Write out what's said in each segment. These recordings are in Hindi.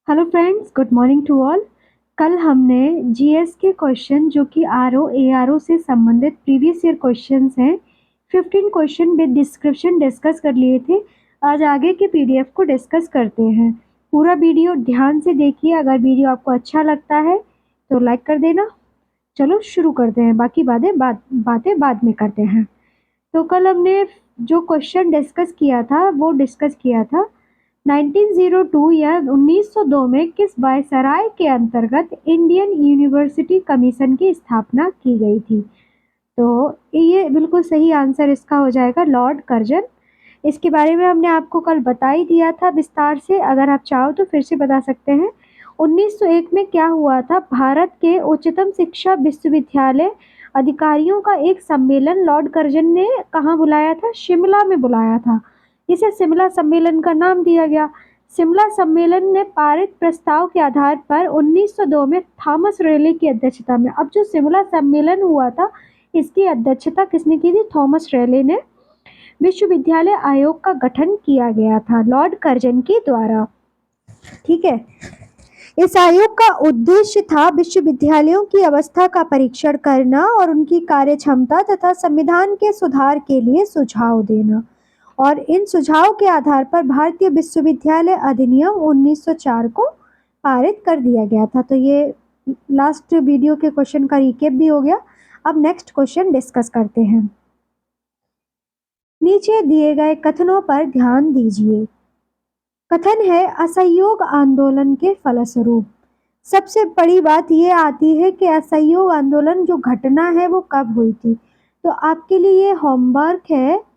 Hello friends, good morning to all. कल हमने जीएस के क्वेश्चन जो कि आरओ एआरओ से संबंधित प्रीवियस ईयर क्वेश्चंस हैं 15 क्वेश्चन विद डिस्क्रिप्शन डिस्कस कर लिए थे। आज आगे के पीडीएफ को डिस्कस करते हैं। पूरा वीडियो ध्यान से देखिए। अगर वीडियो आपको अच्छा लगता है तो लाइक कर देना। चलो शुरू करते हैं, बाकी बातें बाद में करते हैं। तो कल हमने जो क्वेश्चन डिस्कस किया था 1902 या 1902 में किस वायसराय के अंतर्गत इंडियन यूनिवर्सिटी कमीशन की स्थापना की गई थी। तो ये बिल्कुल सही आंसर इसका हो जाएगा लॉर्ड कर्जन। इसके बारे में हमने आपको कल बता ही दिया था विस्तार से। अगर आप चाहो तो फिर से बता सकते हैं। 1901 में क्या हुआ था, भारत के उच्चतम शिक्षा विश्वविद्यालय अधिकारियों का एक सम्मेलन लॉर्ड कर्जन ने कहाँ बुलाया था, शिमला में बुलाया था। इसे शिमला सम्मेलन का नाम दिया गया। शिमला सम्मेलन ने पारित प्रस्ताव के आधार पर 1902 में थॉमस रेले की अध्यक्षता में, अब जो शिमला सम्मेलन हुआ था इसकी अध्यक्षता किसने की थी, थॉमस रेले ने, विश्वविद्यालय आयोग का गठन किया गया था लॉर्ड कर्जन के द्वारा। ठीक है, इस आयोग का उद्देश्य था विश्वविद्यालयों की अवस्था का परीक्षण करना और उनकी कार्य क्षमता तथा संविधान के सुधार के लिए सुझाव देना। और इन सुझाव के आधार पर भारतीय विश्वविद्यालय अधिनियम 1904 को पारित कर दिया गया था। तो ये लास्ट वीडियो के क्वेश्चन का रिकेप भी हो गया। अब नेक्स्ट क्वेश्चन डिस्कस करते हैं। नीचे दिए गए कथनों पर ध्यान दीजिए। कथन है असहयोग आंदोलन के फलस्वरूप। सबसे बड़ी बात ये आती है कि असहयोग आंदोलन जो घटना है वो कब हुई थी। तो आपके लिए ये होमवर्क है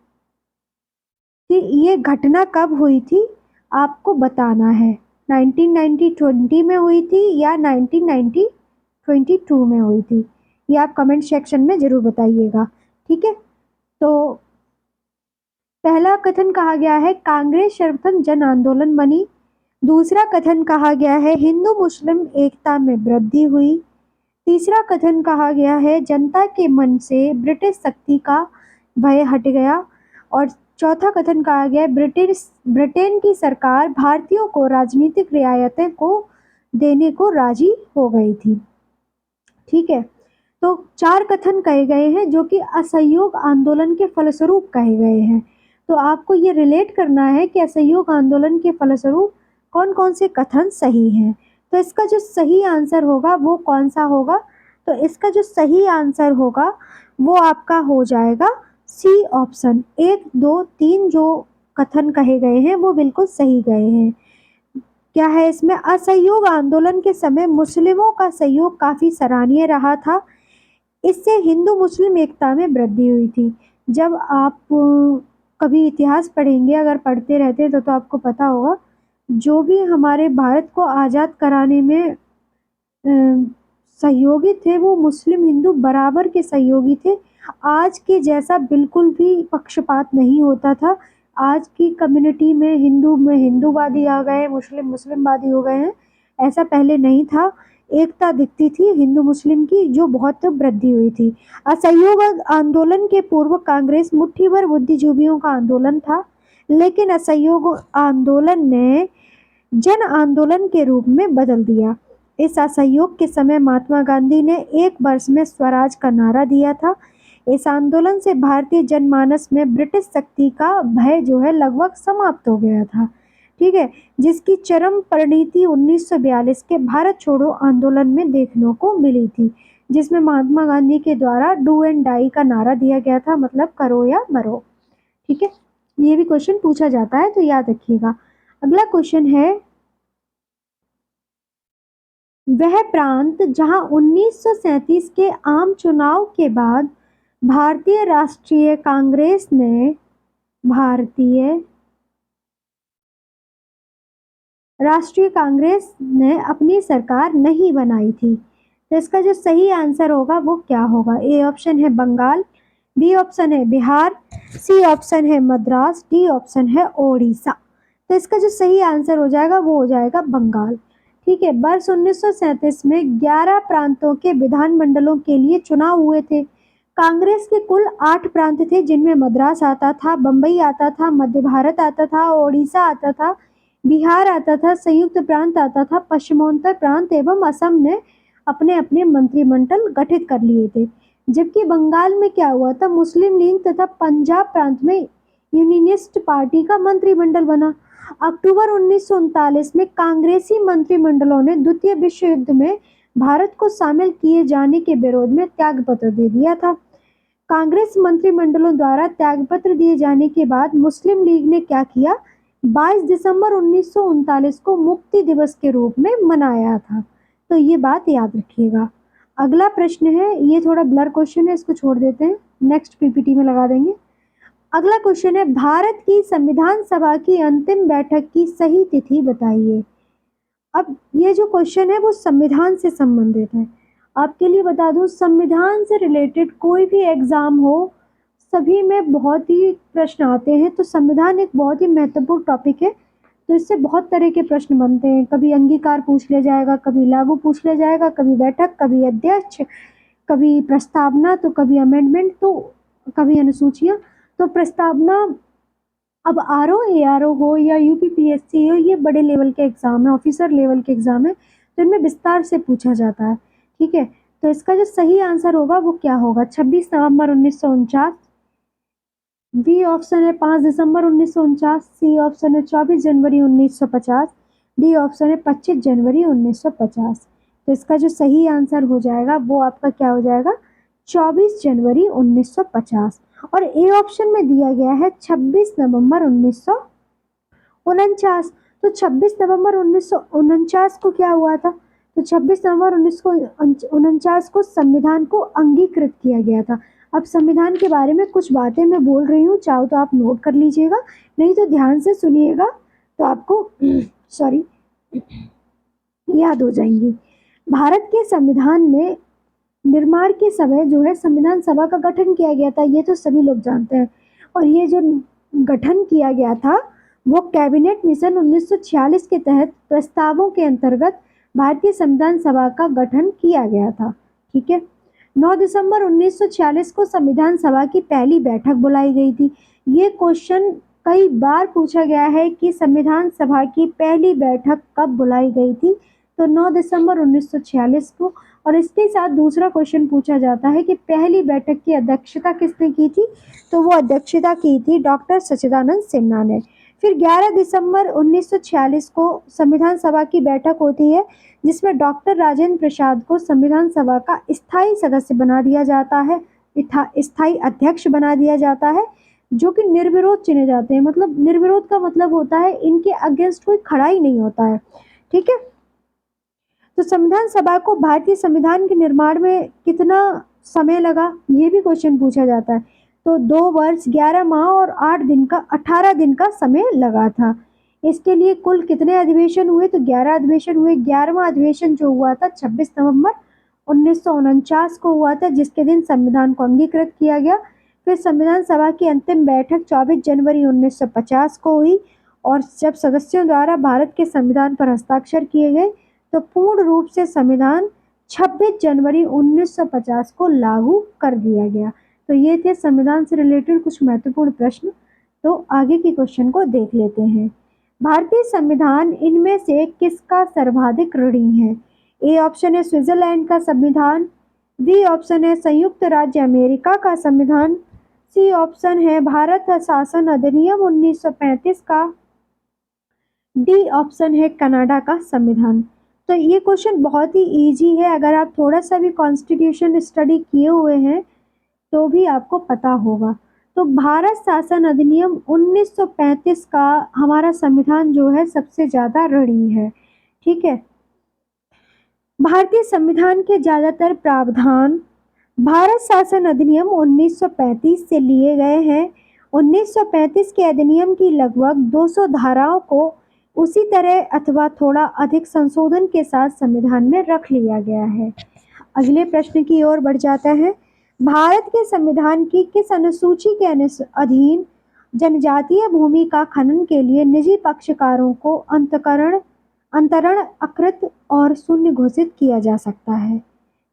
कि ये घटना कब हुई थी, आपको बताना है। 1990-20 में हुई थी या 1990-22 में हुई थी, ये आप कमेंट सेक्शन में जरूर बताइएगा। ठीक है, तो पहला कथन कहा गया है कांग्रेस सर्वप्रथम जन आंदोलन बनी। दूसरा कथन कहा गया है हिंदू मुस्लिम एकता में वृद्धि हुई। तीसरा कथन कहा गया है जनता के मन से ब्रिटिश शक्ति का भय हट गया। और चौथा कथन कहा गया है ब्रिटेन की सरकार भारतीयों को राजनीतिक रियायतें को देने को राजी हो गई थी। ठीक है, तो चार कथन कहे गए हैं जो कि असहयोग आंदोलन के फलस्वरूप कहे गए हैं। तो आपको ये रिलेट करना है कि असहयोग आंदोलन के फलस्वरूप कौन कौन से कथन सही हैं। तो इसका जो सही आंसर होगा वो कौन सा होगा, तो इसका जो सही आंसर होगा वो आपका हो जाएगा सी ऑप्शन। 1, 2, 3 जो कथन कहे गए हैं वो बिल्कुल सही गए हैं। क्या है इसमें, असहयोग आंदोलन के समय मुस्लिमों का सहयोग काफी सराहनीय रहा था। इससे हिंदू मुस्लिम एकता में वृद्धि हुई थी। जब आप कभी इतिहास पढ़ेंगे, अगर पढ़ते रहते तो आपको पता होगा जो भी हमारे भारत को आज़ाद कराने में सहयोगी थे वो मुस्लिम हिंदू बराबर के सहयोगी थे। आज के जैसा बिल्कुल भी पक्षपात नहीं होता था। आज की कम्युनिटी में हिंदूवादी आ गए, मुस्लिमवादी हो गए हैं, ऐसा पहले नहीं था। एकता दिखती थी हिंदू मुस्लिम की, जो बहुत वृद्धि हुई थी। असहयोग आंदोलन के पूर्व कांग्रेस मुट्ठी भर बुद्धिजीवियों का आंदोलन था, लेकिन असहयोग आंदोलन ने जन आंदोलन के रूप में बदल दिया। इस असहयोग के समय महात्मा गांधी ने 1 वर्ष में स्वराज का नारा दिया था। इस आंदोलन से भारतीय जनमानस में ब्रिटिश शक्ति का भय जो है लगभग समाप्त हो गया था। ठीक है, जिसकी चरम परिणति 1942 के भारत छोड़ो आंदोलन में देखने को मिली थी, जिसमें महात्मा गांधी के द्वारा डू एंड डाई का नारा दिया गया था, मतलब करो या मरो। ठीक है, ये भी क्वेश्चन पूछा जाता है तो याद रखिएगा। अगला क्वेश्चन है वह प्रांत जहां 1937 के आम चुनाव के बाद भारतीय राष्ट्रीय कांग्रेस ने अपनी सरकार नहीं बनाई थी। तो इसका जो सही आंसर होगा वो क्या होगा। ए ऑप्शन है बंगाल, बी ऑप्शन है बिहार, सी ऑप्शन है मद्रास, डी ऑप्शन है ओडिशा। तो इसका जो सही आंसर हो जाएगा वो हो जाएगा बंगाल। ठीक है, वर्ष 1937 में 11 प्रांतों के विधानमंडलों के लिए चुनाव हुए थे। कांग्रेस के कुल 8 प्रांत थे, जिनमें मद्रास आता था, बम्बई आता था, मध्य भारत आता था, ओडिशा आता था, बिहार आता था, संयुक्त प्रांत आता था, पश्चिमोत्तर प्रांत एवं असम ने अपने अपने मंत्रिमंडल गठित कर लिए थे। जबकि बंगाल में क्या हुआ था, मुस्लिम लीग तथा पंजाब प्रांत में यूनियनिस्ट पार्टी का मंत्रिमंडल बना। अक्टूबर 1939 में कांग्रेसी मंत्रिमंडलों ने द्वितीय विश्व युद्ध में भारत को शामिल किए जाने के विरोध में त्यागपत्र दे दिया था। कांग्रेस मंत्रिमंडलों द्वारा त्यागपत्र दिए जाने के बाद मुस्लिम लीग ने क्या किया, 22 दिसंबर 1939 को मुक्ति दिवस के रूप में मनाया था। तो ये बात याद रखिएगा। अगला प्रश्न है, ये थोड़ा ब्लर क्वेश्चन है, इसको छोड़ देते हैं, नेक्स्ट पीपीटी में लगा देंगे। अगला क्वेश्चन है, भारत की संविधान सभा की अंतिम बैठक की सही तिथि बताइए। अब ये जो क्वेश्चन है वो संविधान से संबंधित है। आपके लिए बता दूं, संविधान से रिलेटेड कोई भी एग्जाम हो, सभी में बहुत ही प्रश्न आते हैं। तो संविधान एक बहुत ही महत्वपूर्ण टॉपिक है, तो इससे बहुत तरह के प्रश्न बनते हैं। कभी अंगीकार पूछ लिया जाएगा, कभी लागू पूछ लिया जाएगा, कभी बैठक, कभी अध्यक्ष, कभी प्रस्तावना, तो कभी अमेंडमेंट, तो कभी अनुसूचियां। तो प्रस्तावना, अब आरओ एआरओ हो या यूपीपीएससी हो, ये बड़े लेवल के एग्जाम है, ऑफिसर लेवल के एग्जाम है, तो इनमें विस्तार से पूछा जाता है। ठीक है, तो इसका जो सही आंसर होगा वो क्या होगा, 26 नवंबर 1949। बी ऑप्शन है 5 दिसंबर 1949। सी ऑप्शन है 24 जनवरी 1950। डी ऑप्शन है 25 जनवरी 1950। तो इसका जो सही आंसर हो जाएगा वो आपका क्या हो जाएगा, 24 जनवरी 1950। और ए ऑप्शन में दिया गया है 26 नवंबर 1949। तो 26 नवंबर 1949 को क्या हुआ था, तो 26 नवंबर 1949 को संविधान को अंगीकृत किया गया था। अब संविधान के बारे में कुछ बातें मैं बोल रही हूँ, चाहो तो आप नोट कर लीजिएगा, नहीं तो ध्यान से सुनिएगा तो आपको सॉरी याद हो जाएंगी। भारत के संविधान में निर्माण के समय जो है संविधान सभा का गठन किया गया था, ये तो सभी लोग जानते हैं। और ये जो गठन किया गया था वो कैबिनेट मिशन 1946 के तहत प्रस्तावों के अंतर्गत भारतीय संविधान सभा का गठन किया गया था। ठीक है, 9 दिसंबर 1946 को संविधान सभा की पहली बैठक बुलाई गई थी। ये क्वेश्चन कई बार पूछा गया है कि संविधान सभा की पहली बैठक कब बुलाई गई थी, तो 9 दिसंबर 1946 को। और इसके साथ दूसरा क्वेश्चन पूछा जाता है कि पहली बैठक की अध्यक्षता किसने की थी, तो वो अध्यक्षता की थी डॉक्टर सच्चिदानंद सिन्हा ने। फिर 11 दिसंबर 1946 को संविधान सभा की बैठक होती है, जिसमें डॉक्टर राजेंद्र प्रसाद को संविधान सभा का स्थायी सदस्य बना दिया जाता है, स्थायी अध्यक्ष बना दिया जाता है, जो कि निर्विरोध चुने जाते हैं। मतलब निर्विरोध का मतलब होता है इनके अगेंस्ट कोई खड़ा ही नहीं होता है। ठीक है, तो संविधान सभा को भारतीय संविधान के निर्माण में कितना समय लगा, ये भी क्वेश्चन पूछा जाता है। तो 2 वर्ष 11 माह और 8 दिन का 18 दिन का समय लगा था। इसके लिए कुल कितने अधिवेशन हुए, तो 11 अधिवेशन हुए। 11वां अधिवेशन जो हुआ था 26 नवंबर 1949 को हुआ था, जिसके दिन संविधान को अंगीकृत किया गया। फिर संविधान सभा की अंतिम बैठक 24 जनवरी 1950 को हुई, और जब सदस्यों द्वारा भारत के संविधान पर हस्ताक्षर किए गए तो पूर्ण रूप से संविधान 26 जनवरी 1950 को लागू कर दिया गया। तो ये थे संविधान से रिलेटेड कुछ महत्वपूर्ण प्रश्न। तो आगे के क्वेश्चन को देख लेते हैं। भारतीय संविधान इनमें से किसका सर्वाधिक ऋणी है। ए ऑप्शन है स्विट्जरलैंड का संविधान। बी ऑप्शन है संयुक्त राज्य अमेरिका का संविधान। सी ऑप्शन है भारत शासन अधिनियम 1935 का। डी ऑप्शन है कनाडा का संविधान। तो ये क्वेश्चन बहुत ही इजी है, अगर आप थोड़ा सा भी कॉन्स्टिट्यूशन स्टडी किए हुए हैं तो भी आपको पता होगा। तो भारत शासन अधिनियम 1935 का हमारा संविधान जो है सबसे ज़्यादा ऋणी है। ठीक है, भारतीय संविधान के ज़्यादातर प्रावधान भारत शासन अधिनियम 1935 से लिए गए हैं। 1935 के अधिनियम की लगभग 200 धाराओं को उसी तरह अथवा थोड़ा अधिक संशोधन के साथ संविधान में रख लिया गया है। अगले प्रश्न की ओर बढ़ जाता है। भारत के संविधान की किस अनुसूची के अधीन जनजातीय भूमि का खनन के लिए निजी पक्षकारों को अंतरण अकृत और शून्य घोषित किया जा सकता है।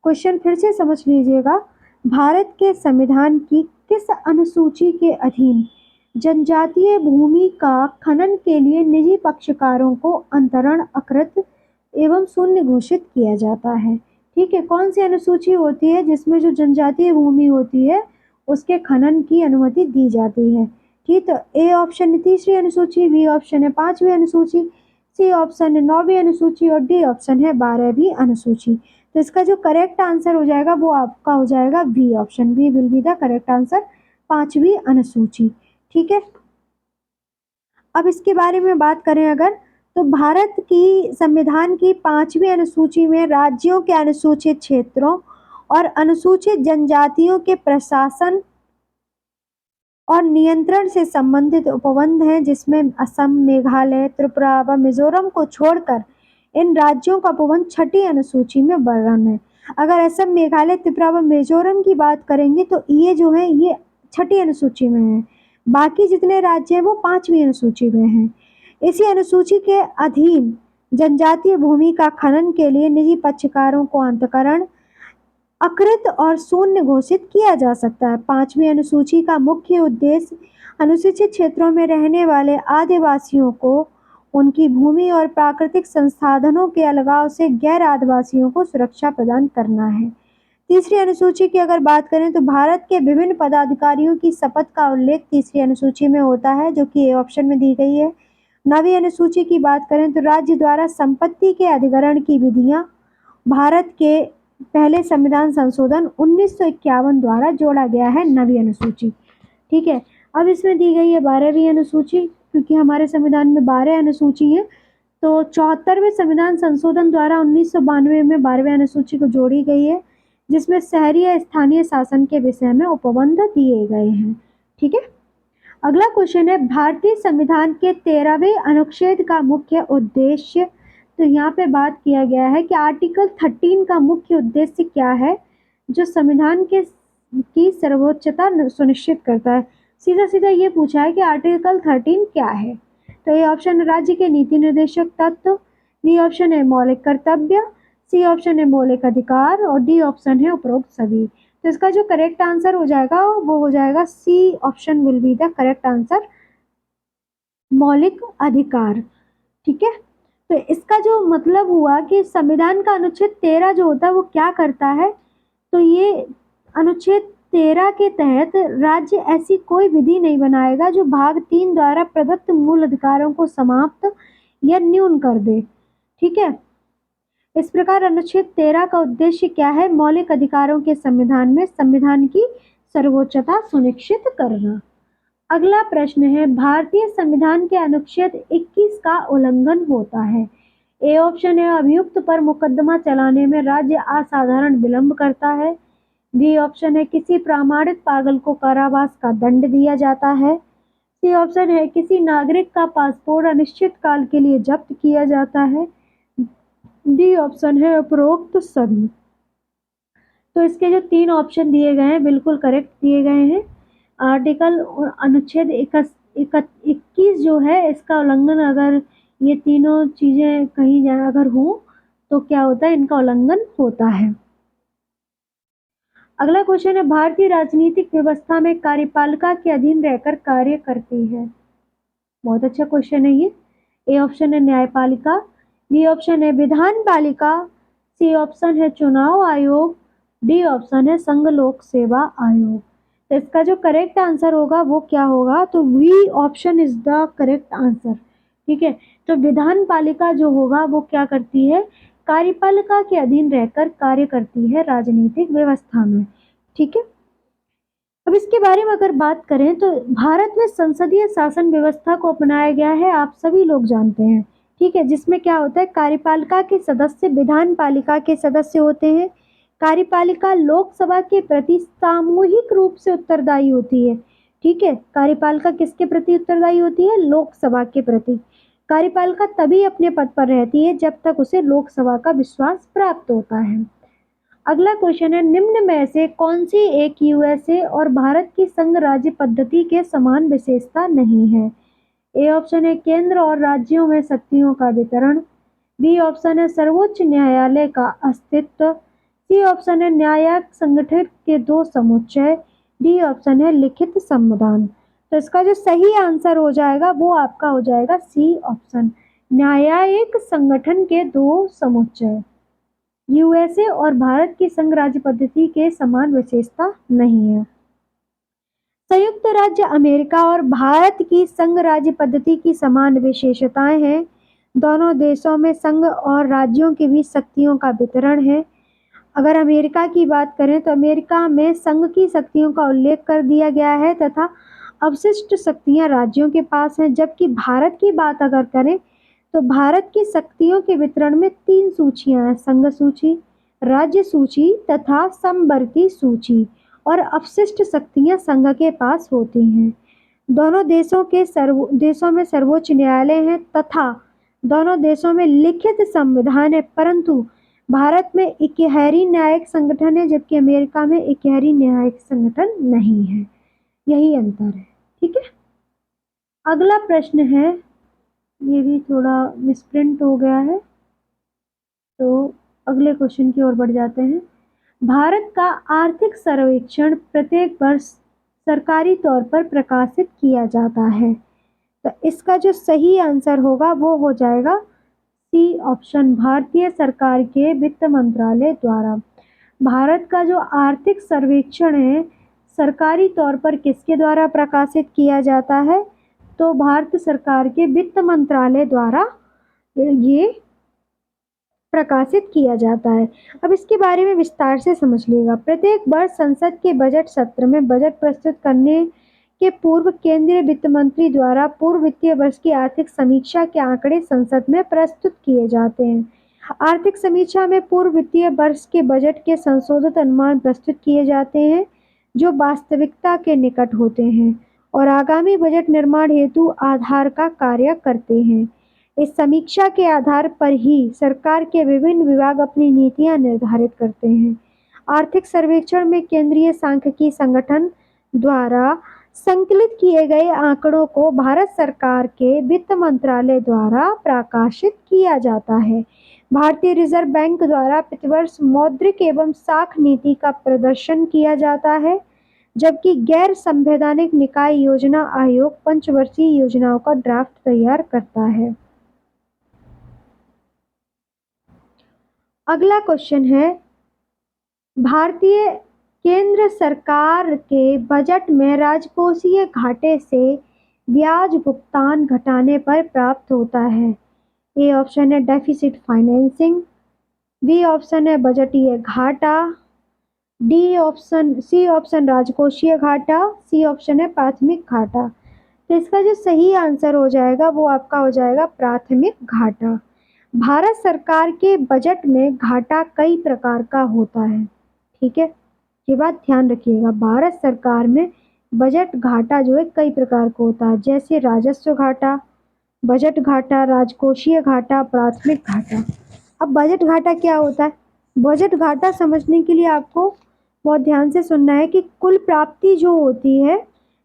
क्वेश्चन फिर से समझ लीजिएगा, भारत के संविधान की किस अनुसूची के अधीन जनजातीय भूमि का खनन के लिए निजी पक्षकारों को अंतरण, अकृत एवं शून्य घोषित किया जाता है। ठीक है, कौन सी अनुसूची होती है जिसमें जो जनजातीय भूमि होती है उसके खनन की अनुमति दी जाती है? ठीक, तो ए ऑप्शन है तीसरी अनुसूची, बी ऑप्शन है पांचवी अनुसूची, सी ऑप्शन है नौवीं अनुसूची और डी ऑप्शन है 12वीं अनुसूची। तो इसका जो करेक्ट आंसर हो जाएगा वो आपका हो जाएगा B option, B will be the correct answer, पांचवी अनुसूची। ठीक है, अब इसके बारे में बात करें अगर, तो भारत की संविधान की पांचवी अनुसूची में राज्यों के अनुसूचित क्षेत्रों और अनुसूचित जनजातियों के प्रशासन और नियंत्रण से संबंधित उपबंध हैं, जिसमें असम, मेघालय, त्रिपुरा व मिजोरम को छोड़कर इन राज्यों का उपबंध छठी अनुसूची में वर्णन है। अगर असम, मेघालय, त्रिपुरा व मिजोरम की बात करेंगे तो ये जो है ये छठी अनुसूची में है, बाकी जितने राज्य हैं वो पांचवी अनुसूची में हैं। इसी अनुसूची के अधीन जनजातीय भूमि का खनन के लिए निजी पक्षकारों को अंतकरण, अकृत और शून्य घोषित किया जा सकता है। पांचवी अनुसूची का मुख्य उद्देश्य अनुसूचित क्षेत्रों में रहने वाले आदिवासियों को उनकी भूमि और प्राकृतिक संसाधनों के अलगाव से गैर आदिवासियों को सुरक्षा प्रदान करना है। तीसरी अनुसूची की अगर बात करें तो भारत के विभिन्न पदाधिकारियों की शपथ का उल्लेख तीसरी अनुसूची में होता है, जो कि ए ऑप्शन में दी गई है। नवीं अनुसूची की बात करें तो राज्य द्वारा संपत्ति के अधिग्रहण की विधियां भारत के पहले संविधान संशोधन 1951 द्वारा जोड़ा गया है नवी अनुसूची। ठीक है, अब इसमें दी गई है 12वीं अनुसूची, क्योंकि हमारे संविधान में 12 अनुसूची है, तो 74वें संविधान संशोधन द्वारा 1992 में 12वीं अनुसूची को जोड़ी गई है, जिसमें शहरी या स्थानीय शासन के विषय में उपबंध दिए गए हैं। ठीक है, अगला क्वेश्चन है भारतीय संविधान के 13वें अनुच्छेद का मुख्य उद्देश्य। तो यहाँ पे बात किया गया है कि आर्टिकल 13 का मुख्य उद्देश्य क्या है, जो संविधान के की सर्वोच्चता सुनिश्चित करता है। सीधा सीधा ये पूछा है कि आर्टिकल 13 क्या है। तो ये ऑप्शन है राज्य के नीति निर्देशक तत्व, बी ऑप्शन है मौलिक कर्तव्य, सी ऑप्शन है मौलिक अधिकार और डी ऑप्शन है उपरोक्त सभी। तो इसका जो करेक्ट आंसर हो जाएगा वो हो जाएगा C option will be the correct answer, मौलिक अधिकार। ठीक है, तो इसका जो मतलब हुआ कि संविधान का अनुच्छेद 13 जो होता है वो क्या करता है, तो ये अनुच्छेद 13 के तहत राज्य ऐसी कोई विधि नहीं बनाएगा जो भाग 3 द्वारा प्रदत्त मूल अधिकारों को समाप्त या न्यून कर दे। ठीक है, इस प्रकार अनुच्छेद 13 का उद्देश्य क्या है, मौलिक अधिकारों के संविधान में संविधान की सर्वोच्चता सुनिश्चित करना। अगला प्रश्न है भारतीय संविधान के अनुच्छेद 21 का उल्लंघन होता है। ए ऑप्शन है अभियुक्त पर मुकदमा चलाने में राज्य असाधारण विलंब करता है, बी ऑप्शन है किसी प्रमाणित पागल को कारावास का दंड दिया जाता है, सी ऑप्शन है किसी नागरिक का पासपोर्ट अनिश्चित काल के लिए जब्त किया जाता है, डी ऑप्शन है उपरोक्त सभी। तो इसके जो 3 ऑप्शन दिए गए हैं बिल्कुल करेक्ट दिए गए हैं। आर्टिकल अनुच्छेद 21 जो है इसका उल्लंघन अगर ये तीनों चीजें कहीं जाए अगर हो तो क्या होता है, इनका उल्लंघन होता है। अगला क्वेश्चन है भारतीय राजनीतिक व्यवस्था में कार्यपालिका के अधीन रहकर कार्य करती है। बहुत अच्छा क्वेश्चन है ये। ए ऑप्शन है न्यायपालिका, बी ऑप्शन है विधान पालिका, सी ऑप्शन है चुनाव आयोग, डी ऑप्शन है संघ लोक सेवा आयोग। तो इसका जो करेक्ट आंसर होगा वो क्या होगा, तो V option is the correct answer. ठीक है, तो विधान पालिका जो होगा वो क्या करती है, कार्यपालिका के अधीन रहकर कार्य करती है राजनीतिक व्यवस्था में। ठीक है, अब इसके बारे में अगर बात करें तो भारत में संसदीय शासन व्यवस्था को अपनाया गया है, आप सभी लोग जानते हैं। ठीक है, जिसमें क्या होता है कार्यपालिका के सदस्य विधान पालिका के सदस्य होते हैं। कार्यपालिका लोकसभा के प्रति सामूहिक रूप से उत्तरदायी होती है। ठीक है, कार्यपालिका किसके प्रति उत्तरदायी होती है, लोकसभा के प्रति। कार्यपालिका तभी अपने पद पर रहती है जब तक उसे लोकसभा का विश्वास प्राप्त होता है। अगला क्वेश्चन है निम्न में से कौन सी एक यूएसए और भारत की संघ राज्य पद्धति के समान विशेषता नहीं है। ए ऑप्शन है केंद्र और राज्यों में शक्तियों का वितरण, बी ऑप्शन है सर्वोच्च न्यायालय का अस्तित्व, सी ऑप्शन है न्यायिक संगठन के 2 समुच्चय, डी ऑप्शन है लिखित संविधान। तो इसका जो सही आंसर हो जाएगा वो आपका हो जाएगा सी ऑप्शन, न्यायिक संगठन के दो समुच्चय। यूएसए और भारत की संघ राज्य पद्धति के समान विशेषता नहीं है। संयुक्त राज्य अमेरिका और भारत की संघ राज्य पद्धति की समान विशेषताएं हैं। दोनों देशों में संघ और राज्यों के बीच शक्तियों का वितरण है। अगर अमेरिका की बात करें तो अमेरिका में संघ की शक्तियों का उल्लेख कर दिया गया है तथा अवशिष्ट शक्तियां राज्यों के पास हैं। जबकि भारत की बात अगर करें तो भारत की शक्तियों के वितरण में 3 सूचियां हैं, संघ सूची, राज्य सूची तथा समवर्ती सूची, और अवशिष्ट शक्तियां संघ के पास होती हैं। दोनों देशों में सर्वोच्च न्यायालय है तथा दोनों देशों में लिखित संविधान है, परंतु भारत में इकहरी न्यायिक संगठन है जबकि अमेरिका में इकहरी न्यायिक संगठन नहीं है। यही अंतर है। ठीक है, अगला प्रश्न है, ये भी थोड़ा मिसप्रिंट हो गया है, तो अगले क्वेश्चन की ओर बढ़ जाते हैं। भारत का आर्थिक सर्वेक्षण प्रत्येक वर्ष सरकारी तौर पर प्रकाशित किया जाता है। तो इसका जो सही आंसर होगा वो हो जाएगा सी ऑप्शन, भारतीय सरकार के वित्त मंत्रालय द्वारा। भारत का जो आर्थिक सर्वेक्षण है सरकारी तौर पर किसके द्वारा प्रकाशित किया जाता है? तो भारत सरकार के वित्त मंत्रालय द्वारा ये प्रकाशित किया जाता है। अब इसके बारे में विस्तार से समझ लीजिएगा। प्रत्येक वर्ष संसद के बजट सत्र में बजट प्रस्तुत करने के पूर्व केंद्रीय वित्त मंत्री द्वारा पूर्व वित्तीय वर्ष की आर्थिक समीक्षा के आंकड़े संसद में प्रस्तुत किए जाते हैं। आर्थिक समीक्षा में पूर्व वित्तीय वर्ष के बजट के संशोधित अनुमान प्रस्तुत किए जाते हैं जो वास्तविकता के निकट होते हैं और आगामी बजट निर्माण हेतु आधार का कार्य करते हैं। इस समीक्षा के आधार पर ही सरकार के विभिन्न विभाग अपनी नीतियां निर्धारित करते हैं। आर्थिक सर्वेक्षण में केंद्रीय सांख्यिकी संगठन द्वारा संकलित किए गए आंकड़ों को भारत सरकार के वित्त मंत्रालय द्वारा प्रकाशित किया जाता है। भारतीय रिजर्व बैंक द्वारा प्रतिवर्ष मौद्रिक एवं साख नीति का प्रदर्शन किया जाता है, जबकि गैर संवैधानिक निकाय योजना आयोग पंचवर्षीय योजनाओं का ड्राफ्ट तैयार करता है। अगला क्वेश्चन है, भारतीय केंद्र सरकार के बजट में राजकोषीय घाटे से ब्याज भुगतान घटाने पर प्राप्त होता है। ए ऑप्शन है डेफिसिट फाइनेंसिंग, बी ऑप्शन है बजटीय घाटा, सी ऑप्शन राजकोषीय घाटा, सी ऑप्शन है प्राथमिक घाटा। तो इसका जो सही आंसर हो जाएगा वो आपका हो जाएगा प्राथमिक घाटा। भारत सरकार के बजट में घाटा कई प्रकार का होता है। ठीक है, ये बात ध्यान रखिएगा। भारत सरकार में बजट घाटा जो है कई प्रकार का होता है, जैसे राजस्व घाटा, बजट घाटा, राजकोषीय घाटा, प्राथमिक घाटा। अब बजट घाटा क्या होता है? बजट घाटा समझने के लिए आपको बहुत ध्यान से सुनना है कि कुल प्राप्ति जो होती है,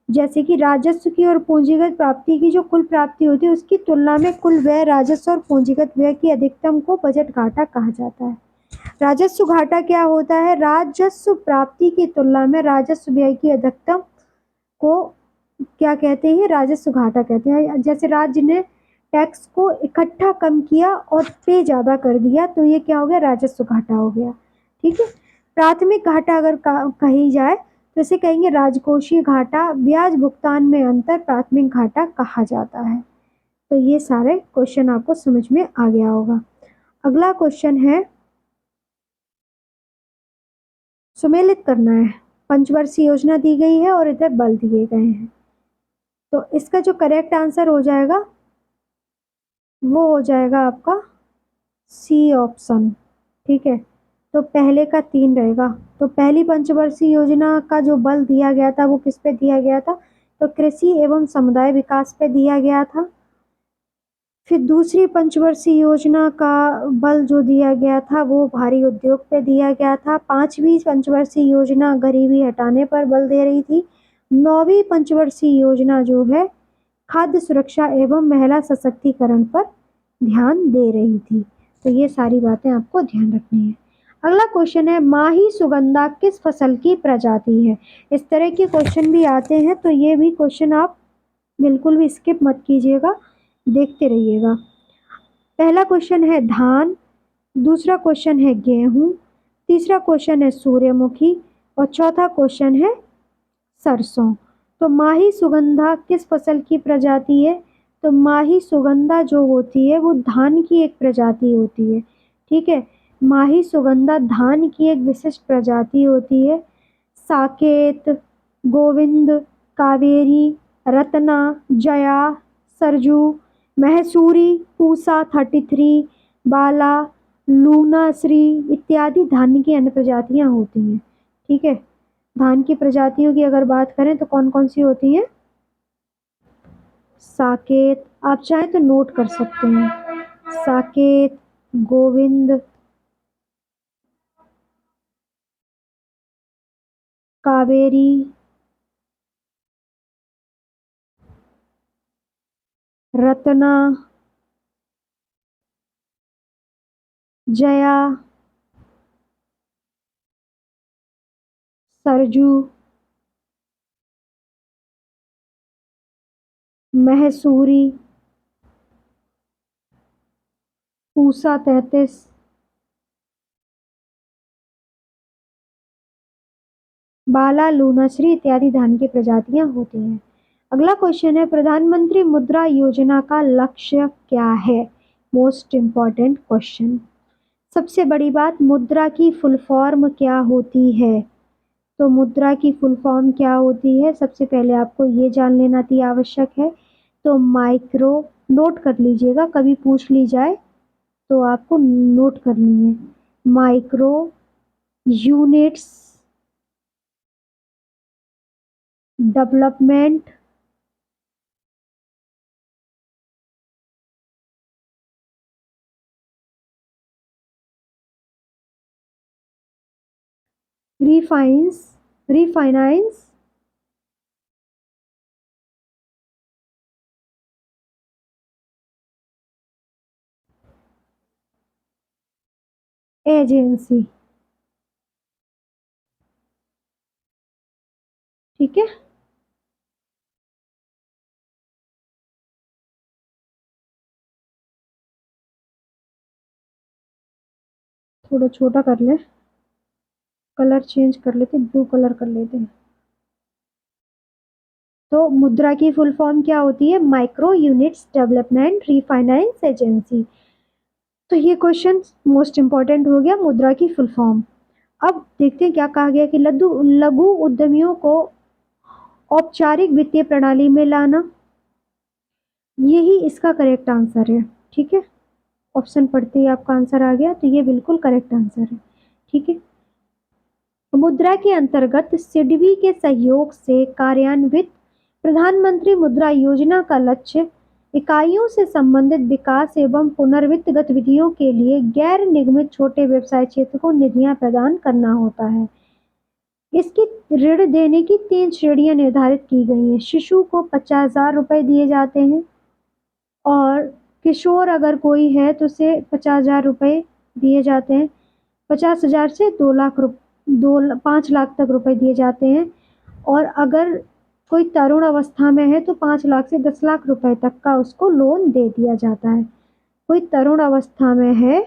जैसे कि राजस्व की और पूंजीगत प्राप्ति की जो कुल प्राप्ति होती है उसकी तुलना में कुल व्यय, राजस्व और पूंजीगत व्यय की अधिकतम को बजट घाटा कहा जाता है। राजस्व घाटा क्या होता है? राजस्व प्राप्ति की तुलना में राजस्व व्यय की अधिकतम को क्या कहते हैं? राजस्व घाटा कहते हैं। जैसे राज्य ने टैक्स को इकट्ठा कम किया और पे ज़्यादा कर दिया तो ये क्या हो गया? राजस्व घाटा हो गया। ठीक है, प्राथमिक घाटा अगर कही जाए तो इसे कहेंगे राजकोषीय घाटा। ब्याज भुगतान में अंतर प्राथमिक घाटा कहा जाता है। तो ये सारे क्वेश्चन आपको समझ में आ गया होगा। अगला क्वेश्चन है, सुमेलित करना है। पंचवर्षीय योजना दी गई है और इधर बल दिए गए हैं, तो इसका जो करेक्ट आंसर हो जाएगा वो हो जाएगा आपका सी ऑप्शन। ठीक है, तो पहले का 3 रहेगा। तो पहली पंचवर्षीय योजना का जो बल दिया गया था वो किस पे दिया गया था? तो कृषि एवं समुदाय विकास पे दिया गया था। फिर दूसरी पंचवर्षीय योजना का बल जो दिया गया था वो भारी उद्योग पे दिया गया था। 5वीं पंचवर्षीय योजना गरीबी हटाने पर बल दे रही थी। 9वीं पंचवर्षीय योजना जो है खाद्य सुरक्षा एवं महिला सशक्तिकरण पर ध्यान दे रही थी। तो ये सारी बातें आपको ध्यान रखनी है। अगला क्वेश्चन है माही सुगंधा किस फसल की प्रजाति है। इस तरह के क्वेश्चन भी आते हैं, तो ये भी क्वेश्चन आप बिल्कुल भी स्किप मत कीजिएगा, देखते रहिएगा। पहला क्वेश्चन है धान, दूसरा क्वेश्चन है गेहूं, तीसरा क्वेश्चन है सूर्यमुखी और चौथा क्वेश्चन है सरसों। तो माही सुगंधा किस फसल की प्रजाति है। तो माही सुगंधा जो होती है वो धान की एक प्रजाति होती है। ठीक है, माही सुगंधा धान की एक विशिष्ट प्रजाति होती है। साकेत, गोविंद, कावेरी, रत्ना, जया, सरजू, महसूरी, पूसा 33, बाला, लूनाश्री इत्यादि धान की अन्य प्रजातियां होती हैं। ठीक है, धान की प्रजातियों की अगर बात करें तो कौन कौन सी होती हैं। साकेत, आप चाहें तो नोट कर सकते हैं, साकेत, गोविंद, कावेरी, रत्ना, जया, सरजू, महसूरी, पूसा 33, बाला, लूनाश्री इत्यादि धान की प्रजातियां होती हैं। अगला क्वेश्चन है प्रधानमंत्री मुद्रा योजना का लक्ष्य क्या है। Most important question. सबसे बड़ी बात, मुद्रा की फुल फॉर्म क्या होती है। तो मुद्रा की फुल फॉर्म क्या होती है, सबसे पहले आपको ये जान लेना अति आवश्यक है। तो माइक्रो, नोट कर लीजिएगा, कभी पूछ ली जाए तो आपको नोट करनी है। Micro units development refinance refinance agency. ठीक है, थोड़ा छोटा कर ले, कलर चेंज कर लेते, ब्लू कलर कर लेते हैं। तो मुद्रा की फुल फॉर्म क्या होती है, micro units development refinance agency. तो ये क्वेश्चन मोस्ट इंपॉर्टेंट हो गया, मुद्रा की फुल फॉर्म। अब देखते हैं क्या कहा गया कि लघु लघु उद्यमियों को औपचारिक वित्तीय प्रणाली में लाना, यही इसका करेक्ट आंसर है। ठीक है, ऑप्शन पढ़ते ही आपका आंसर आ गया, तो ये बिल्कुल करेक्ट आंसर है। ठीक है, मुद्रा के अंतर्गत सिडबी के सहयोग से कार्यान्वित प्रधानमंत्री मुद्रा योजना का लक्ष्य इकाइयों से संबंधित विकास एवं पुनर्वित्त गतिविधियों के लिए गैर निगमित छोटे व्यवसाय क्षेत्र को निधियां प्रदान करना होता है। इसकी ऋण देने की 3 श्रेणियां निर्धारित की गई हैं। शिशु को 50,000 रुपए दिए जाते हैं और किशोर अगर कोई है तो उसे 50,000 रुपए दिए जाते हैं। 50,000 से 2 लाख 5 लाख तक रुपए दिए जाते हैं। और अगर कोई तरुण अवस्था में है तो 5 लाख से 10 लाख रुपए तक का उसको लोन दे दिया जाता है। कोई तरुण अवस्था में है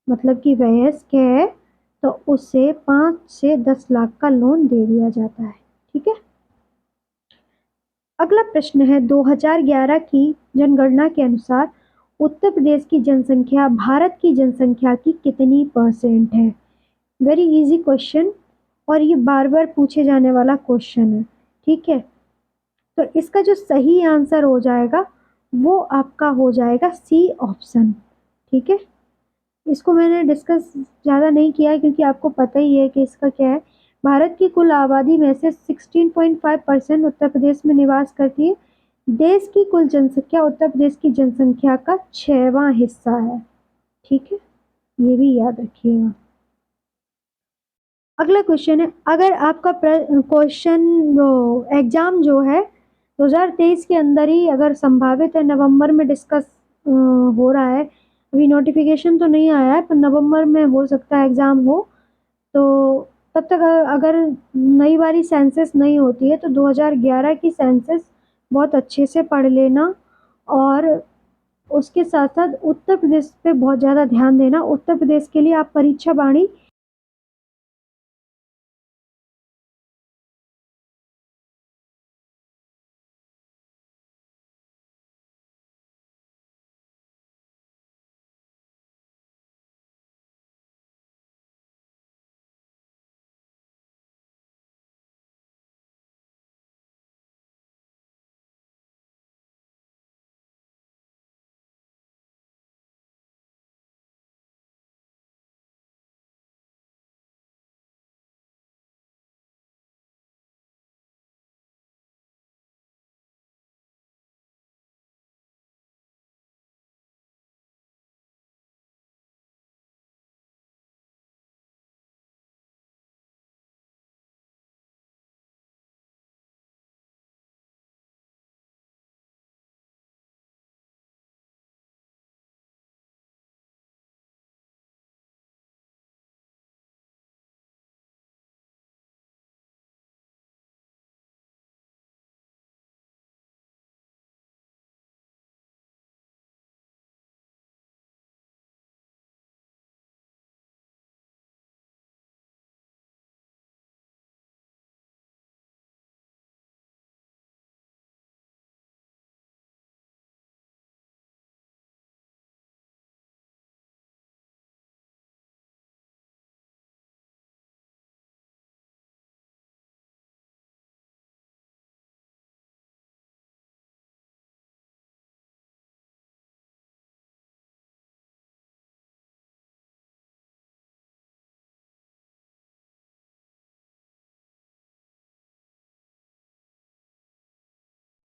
मतलब कि वयस्क है तो उसे 5 से 10 लाख का लोन दे दिया जाता है। ठीक है, अगला प्रश्न है 2011 की जनगणना के अनुसार उत्तर प्रदेश की जनसंख्या भारत की जनसंख्या की कितनी परसेंट है। वेरी इजी क्वेश्चन और ये बार बार पूछे जाने वाला क्वेश्चन है। ठीक है, तो इसका जो सही आंसर हो जाएगा वो आपका हो जाएगा सी ऑप्शन। ठीक है, इसको मैंने डिस्कस ज़्यादा नहीं किया है क्योंकि आपको पता ही है कि इसका क्या है। भारत की कुल आबादी में से 16.5% उत्तर प्रदेश में निवास करती है। देश की कुल जनसंख्या उत्तर प्रदेश की जनसंख्या का 6वां हिस्सा है। ठीक है, ये भी याद रखिएगा। अगला क्वेश्चन है, अगर आपका क्वेश्चन एग्जाम जो है 2023 के अंदर ही अगर संभावित है, नवंबर में डिस्कस हो रहा है, अभी नोटिफिकेशन तो नहीं आया है, पर नवंबर में हो सकता है एग्ज़ाम हो। तो तब तक अगर नई वाली सेंसस नहीं होती है तो 2011 की सेंसस बहुत अच्छे से पढ़ लेना। और उसके साथ साथ उत्तर प्रदेश पे बहुत ज़्यादा ध्यान देना। उत्तर प्रदेश के लिए आप परीक्षा बाणी